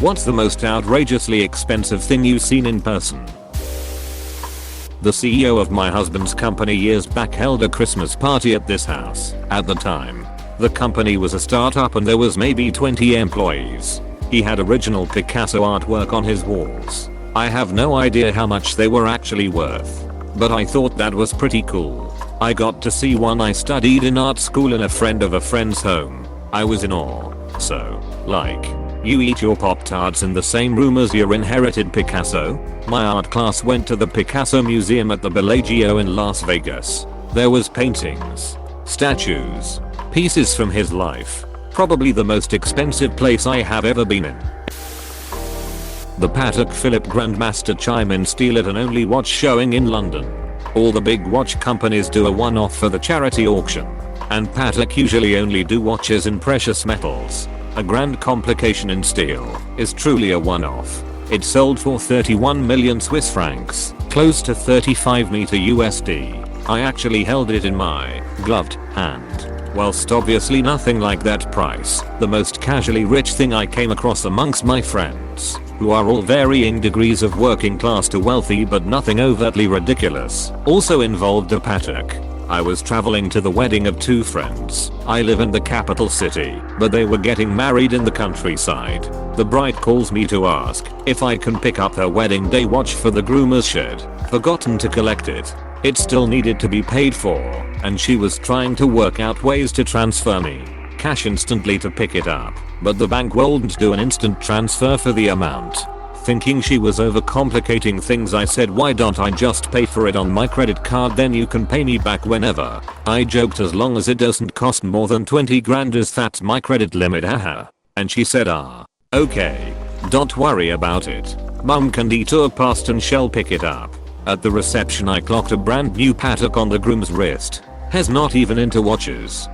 What's the most outrageously expensive thing you've seen in person? The CEO of my husband's company years back held a Christmas party at this house. At the time, the company was a startup and there was maybe 20 employees. He had original Picasso artwork on his walls. I have no idea how much they were actually worth, but I thought that was pretty cool. I got to see one. I studied in art school in a friend of a friend's home. I was in awe. So, like, you eat your Pop-Tarts in the same room as your inherited Picasso? My art class went to the Picasso Museum at the Bellagio in Las Vegas. There was paintings, statues, pieces from his life. Probably the most expensive place I have ever been in. The Patek Philippe Grandmaster Chime-in Steel at an only watch showing in London. All the big watch companies do a one-off for the charity auction, and Patek usually only do watches in precious metals. A grand complication in steel is truly a one-off. It sold for 31 million Swiss francs, close to 35 m USD. I actually held it in my gloved hand. Whilst obviously nothing like that price, the most casually rich thing I came across amongst my friends, who are all varying degrees of working class to wealthy but nothing overtly ridiculous, also involved a Patek. I was traveling to the wedding of two friends. I live in the capital city, but they were getting married in the countryside. The bride calls me to ask if I can pick up her wedding day watch for the groomers shed. Forgotten to collect it. It still needed to be paid for, and she was trying to work out ways to transfer me cash instantly to pick it up, but the bank wouldn't do an instant transfer for the amount. Thinking she was overcomplicating things, I said, why don't I just pay for it on my credit card, then you can pay me back whenever. I joked, as long as it doesn't cost more than 20 grand, as that's my credit limit, haha. And she said, okay. Don't worry about it. Mum can detour past and she'll pick it up. At the reception I clocked a brand new Patek on the groom's wrist. Has not even into watches.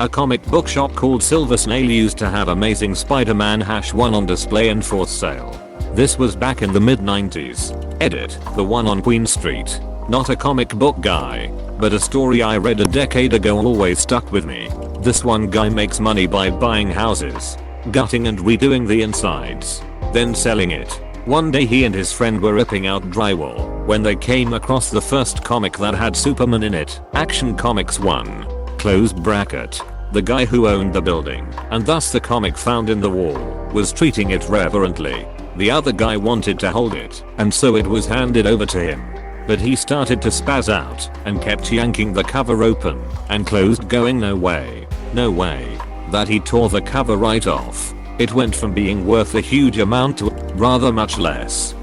A comic book shop called Silver Snail used to have Amazing Spider-Man #1 on display and for sale. This was back in the mid-90s. Edit, the one on Queen Street. Not a comic book guy, but a story I read a decade ago always stuck with me. This one guy makes money by buying houses, gutting and redoing the insides, then selling it. One day he and his friend were ripping out drywall when they came across the first comic that had Superman in it. Action Comics 1. Close bracket. The guy who owned the building, and thus the comic found in the wall, was treating it reverently. The other guy wanted to hold it, and so it was handed over to him. But he started to spaz out and kept yanking the cover open and closed, going, no way, no way. That he tore the cover right off. It went from being worth a huge amount to rather much less.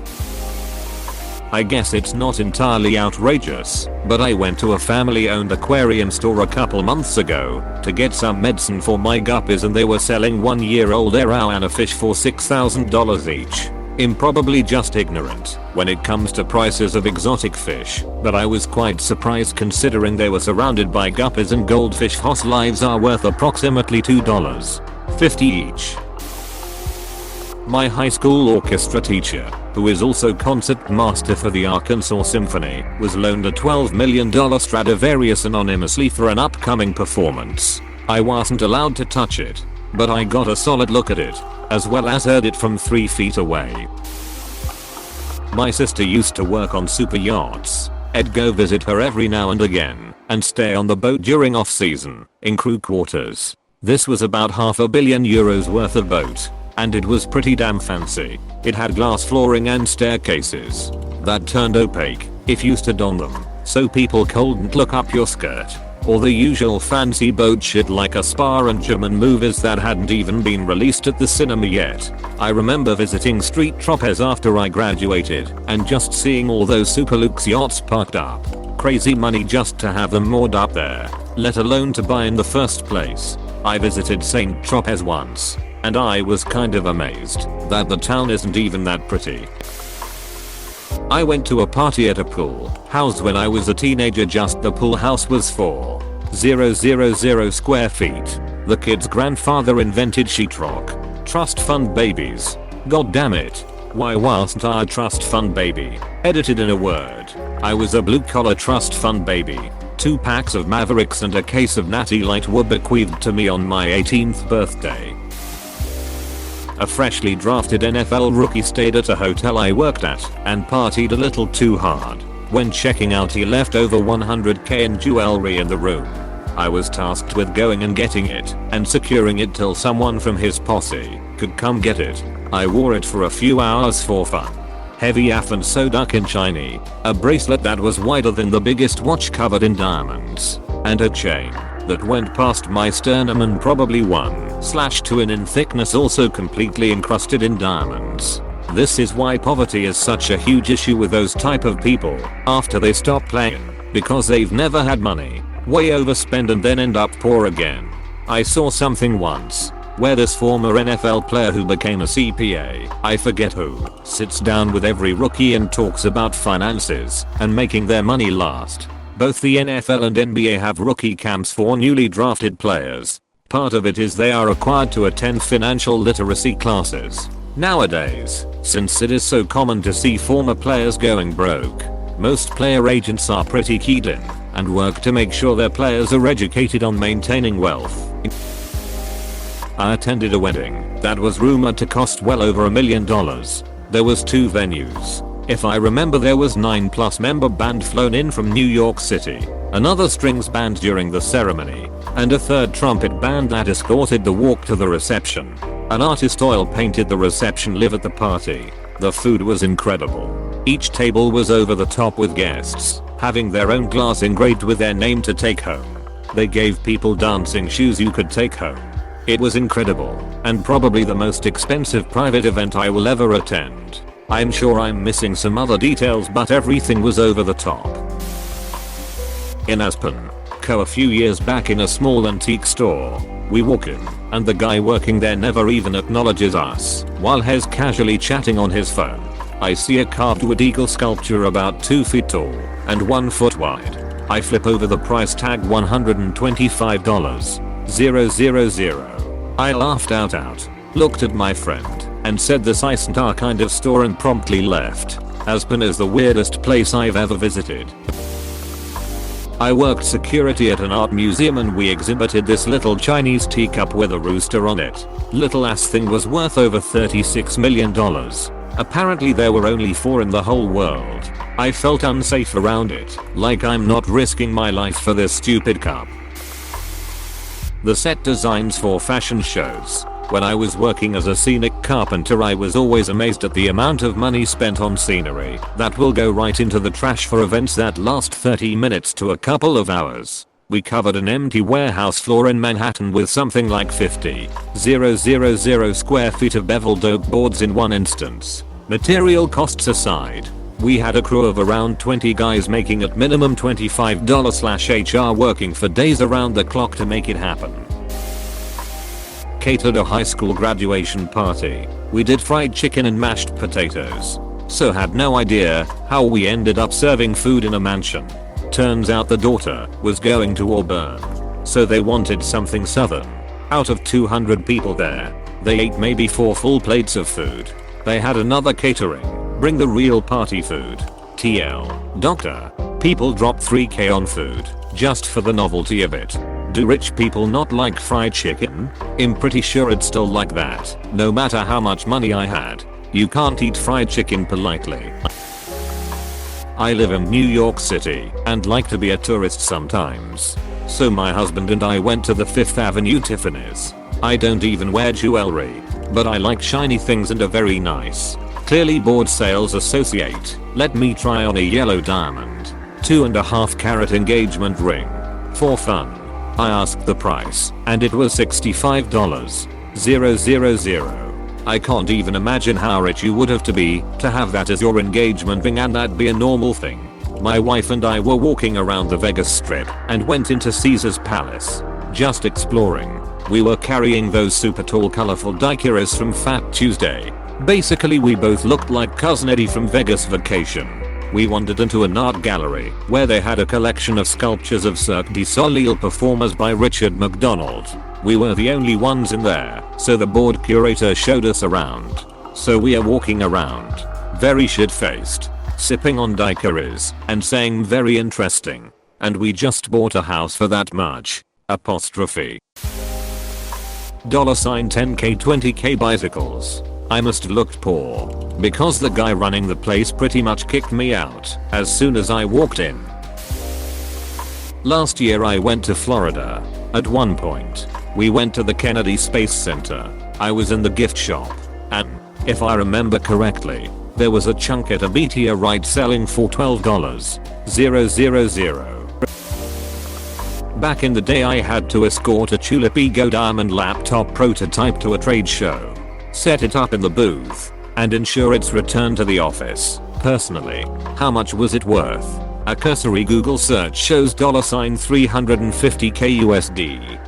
I guess it's not entirely outrageous, but I went to a family-owned aquarium store a couple months ago to get some medicine for my guppies, and they were selling 1-year-old arowana fish for $6,000 each. I'm probably just ignorant when it comes to prices of exotic fish, but I was quite surprised considering they were surrounded by guppies and goldfish. Hoss lives are worth approximately $2.50 each. My high school orchestra teacher, who is also concert master for the Arkansas Symphony, was loaned a $12 million Stradivarius anonymously for an upcoming performance. I wasn't allowed to touch it, but I got a solid look at it, as well as heard it from 3 feet away. My sister used to work on super yachts. I'd go visit her every now and again, and stay on the boat during off-season, in crew quarters. This was about €500 million worth of boat, and it was pretty damn fancy. It had glass flooring and staircases that turned opaque if you stood on them, so people couldn't look up your skirt, or the usual fancy boat shit like a spa and German movies that hadn't even been released at the cinema yet. I remember visiting Street Tropez after I graduated and just seeing all those super luxe yachts parked up. Crazy money just to have them moored up there, let alone to buy in the first place. I visited St. Tropez once, and I was kind of amazed that the town isn't even that pretty. I went to a party at a pool house when I was a teenager. Just the pool house was 4,000 square feet. The kid's grandfather invented sheetrock. Trust fund babies. God damn it. Why wasn't I a trust fund baby? Edited in a word. I was a blue collar trust fund baby. 2 packs of Mavericks and a case of Natty Light were bequeathed to me on my 18th birthday. A freshly drafted NFL rookie stayed at a hotel I worked at and partied a little too hard. When checking out he left over $100k in jewelry in the room. I was tasked with going and getting it and securing it till someone from his posse could come get it. I wore it for a few hours for fun. Heavy AF and so dark and shiny, a bracelet that was wider than the biggest watch covered in diamonds, and a chain that went past my sternum and probably 1/2 in thickness, also completely encrusted in diamonds. This is why poverty is such a huge issue with those type of people after they stop playing, because they've never had money, way overspend and then end up poor again. I saw something once where this former NFL player who became a CPA, I forget who, sits down with every rookie and talks about finances and making their money last. Both the NFL and NBA have rookie camps for newly drafted players. Part of it is they are required to attend financial literacy classes. Nowadays, since it is so common to see former players going broke, most player agents are pretty keyed in and work to make sure their players are educated on maintaining wealth. I attended a wedding that was rumored to cost well over $1 million. There was 2 venues. If I remember, there was 9+ member band flown in from New York City, another strings band during the ceremony, and a 3rd trumpet band that escorted the walk to the reception. An artist oil painted the reception live at the party. The food was incredible. Each table was over the top with guests having their own glass engraved with their name to take home. They gave people dancing shoes you could take home. It was incredible, and probably the most expensive private event I will ever attend. I'm sure I'm missing some other details, but everything was over the top. In Aspen, Co. a few years back, in a small antique store, we walk in, and the guy working there never even acknowledges us while he's casually chatting on his phone. I see a carved wood eagle sculpture about 2 feet tall and 1 foot wide. I flip over the price tag, $125. 000. I laughed out, looked at my friend, and said this isn't our kind of store, and promptly left. Aspen is the weirdest place I've ever visited. I worked security at an art museum and we exhibited this little Chinese teacup with a rooster on it. Little ass thing was worth over $36 million. Apparently there were only 4 in the whole world. I felt unsafe around it, like I'm not risking my life for this stupid cup. The set designs for fashion shows. When I was working as a scenic carpenter, I was always amazed at the amount of money spent on scenery that will go right into the trash for events that last 30 minutes to a couple of hours. We covered an empty warehouse floor in Manhattan with something like 50,000 square feet of beveled oak boards in one instance. Material costs aside, we had a crew of around 20 guys making at minimum $25/HR, working for days around the clock to make it happen. Catered a high school graduation party. We did fried chicken and mashed potatoes. So had no idea how we ended up serving food in a mansion. Turns out the daughter was going to Auburn, so they wanted something southern. Out of 200 people there, they ate maybe 4 full plates of food. They had another catering bring the real party food. TL. Doctor. People drop $3K on food just for the novelty of it. Do rich people not like fried chicken? I'm pretty sure it's still like that, no matter how much money I had. You can't eat fried chicken politely. I live in New York City and like to be a tourist sometimes. So my husband and I went to the 5th Avenue Tiffany's. I don't even wear jewelry, but I like shiny things and are very nice. Clearly bored sales associate let me try on a yellow diamond 2.5 carat engagement ring. For fun. I asked the price and it was $65. 000. I can't even imagine how rich you would have to be to have that as your engagement ring, and that'd be a normal thing. My wife and I were walking around the Vegas Strip and went into Caesar's Palace. Just exploring. We were carrying those super tall colorful daiquiris from Fat Tuesday. Basically we both looked like Cousin Eddie from Vegas Vacation. We wandered into an art gallery where they had a collection of sculptures of Cirque du Soleil performers by Richard McDonald. We were the only ones in there, so the board curator showed us around. So we are walking around, very shit-faced, sipping on daiquiris and saying very interesting. And we just bought a house for that much. Apostrophe. $10k 20k bicycles. I must have looked poor, because the guy running the place pretty much kicked me out as soon as I walked in. Last year I went to Florida. At one point, we went to the Kennedy Space Center. I was in the gift shop, and, if I remember correctly, there was a chunk at a meteorite selling for $12,000. Back in the day I had to escort a Tulip Ego Diamond laptop prototype to a trade show, set it up in the booth, and ensure its return to the office. Personally, how much was it worth? A cursory Google search shows $350k USD.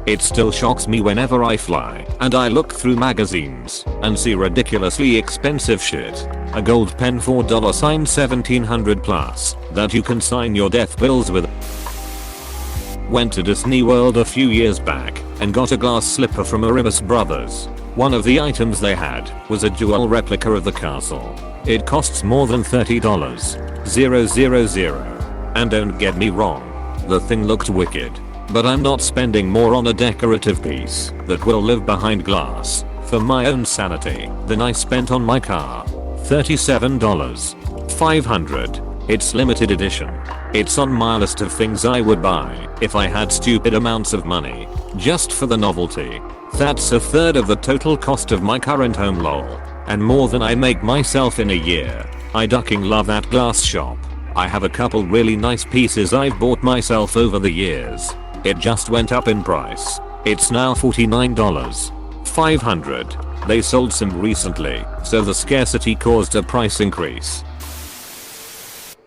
It still shocks me whenever I fly and I look through magazines and see ridiculously expensive shit. A gold pen for $1700 plus that you can sign your death bills with. Went to Disney World a few years back and got a glass slipper from Arimus Brothers. One of the items they had was a dual replica of the castle. It costs more than $30,000. And don't get me wrong, the thing looked wicked, but I'm not spending more on a decorative piece that will live behind glass for my own sanity than I spent on my car. $37,500. It's limited edition. It's on my list of things I would buy if I had stupid amounts of money, just for the novelty. That's a third of the total cost of my current home lol, and more than I make myself in a year. I ducking love that glass shop. I have a couple really nice pieces I've bought myself over the years. It just went up in price. It's now $49,500. They sold some recently, so the scarcity caused a price increase.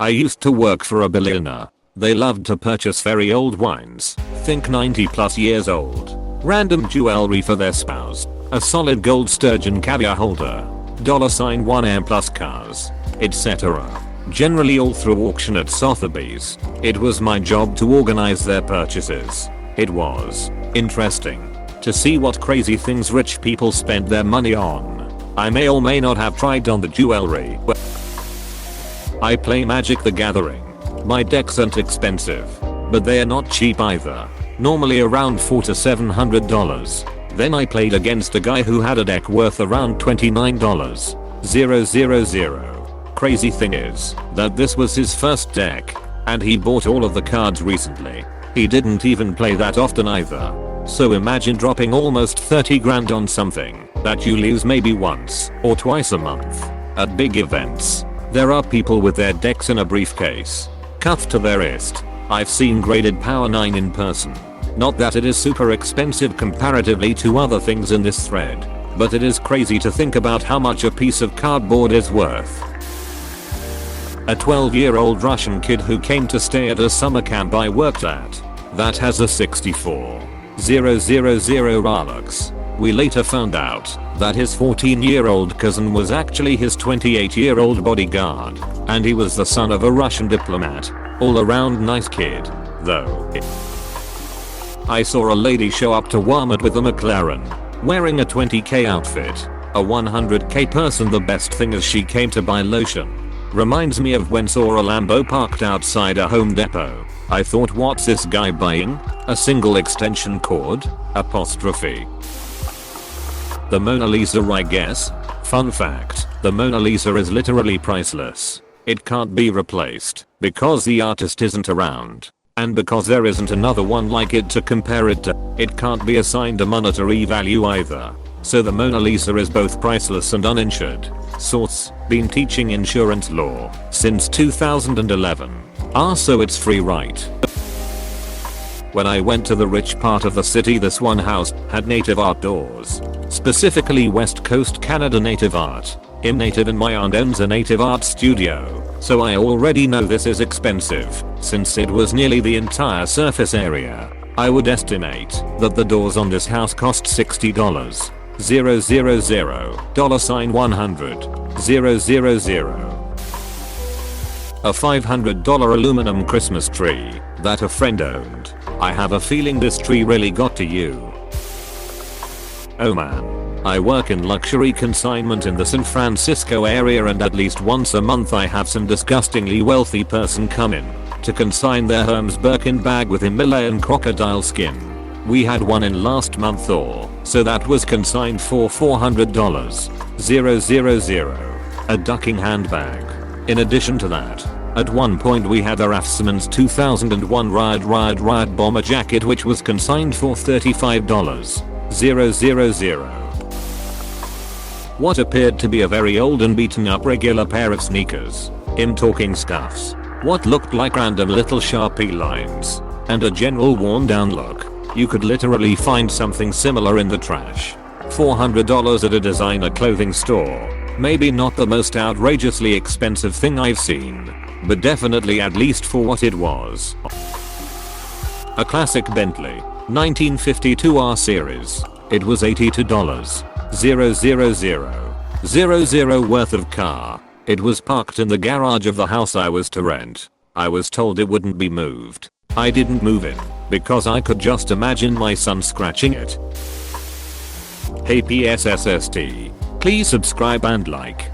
I used to work for a billionaire. They loved to purchase very old wines, think 90 plus years old, random jewelry for their spouse, a solid gold sturgeon caviar holder, $1 plus cars, etc. Generally all through auction at Sotheby's. It was my job to organize their purchases. It was interesting to see what crazy things rich people spent their money on. I may or may not have tried on the jewelry. I play Magic the Gathering. My decks aren't expensive, but they are not cheap either. Normally around $400 to $700. Then I played against a guy who had a deck worth around $29,000. Crazy thing is that this was his first deck, and he bought all of the cards recently. He didn't even play that often either. So imagine dropping almost 30 grand on something that you lose maybe once or twice a month. At big events, there are people with their decks in a briefcase, cuffed to their wrist. I've seen graded Power 9 in person. Not that it is super expensive comparatively to other things in this thread, but it is crazy to think about how much a piece of cardboard is worth. A 12-year-old Russian kid who came to stay at a summer camp I worked at that has a 64,000 Robux. We later found out that his 14-year-old cousin was actually his 28-year-old bodyguard, and he was the son of a Russian diplomat. All around nice kid, though. I saw a lady show up to Walmart with a McLaren, wearing a 20k outfit. A 100k person. The best thing is she came to buy lotion. Reminds me of when saw a Lambo parked outside a Home Depot. I thought, what's this guy buying? A single extension cord? Apostrophe. The Mona Lisa, I guess. Fun fact, the Mona Lisa is literally priceless. It can't be replaced because the artist isn't around, and because there isn't another one like it to compare it to. It can't be assigned a monetary value either. So the Mona Lisa is both priceless and uninsured. Source: been teaching insurance law since 2011. So it's free, right? When I went to the rich part of the city, this one house had native art doors. Specifically West Coast Canada native art. I'm native and my aunt owns a native art studio, so I already know this is expensive, since it was nearly the entire surface area. I would estimate that the doors on this house cost $60. $100 a $500 aluminum Christmas tree that a friend owned. I have a feeling this tree really got to you. Oh man. I work in luxury consignment in the San Francisco area, and at least once a month I have some disgustingly wealthy person come in to consign their Hermes Birkin bag with Himalayan crocodile skin. We had one in last month so that was consigned for $400. 000. A ducking handbag. In addition to that, at one point we had a Raf Simons 2001 Riot bomber jacket which was consigned for $35. 000. What appeared to be a very old and beaten up regular pair of sneakers. Him talking stuffs. What looked like random little Sharpie lines. And a general worn down look. You could literally find something similar in the trash. $400 at a designer clothing store. Maybe not the most outrageously expensive thing I've seen, but definitely at least for what it was. A classic Bentley 1952 R series. It was $82. 000 worth of car. It was parked in the garage of the house I was to rent. I was told it wouldn't be moved. I didn't move it because I could just imagine my son scratching it. Hey PSSST, please subscribe and like.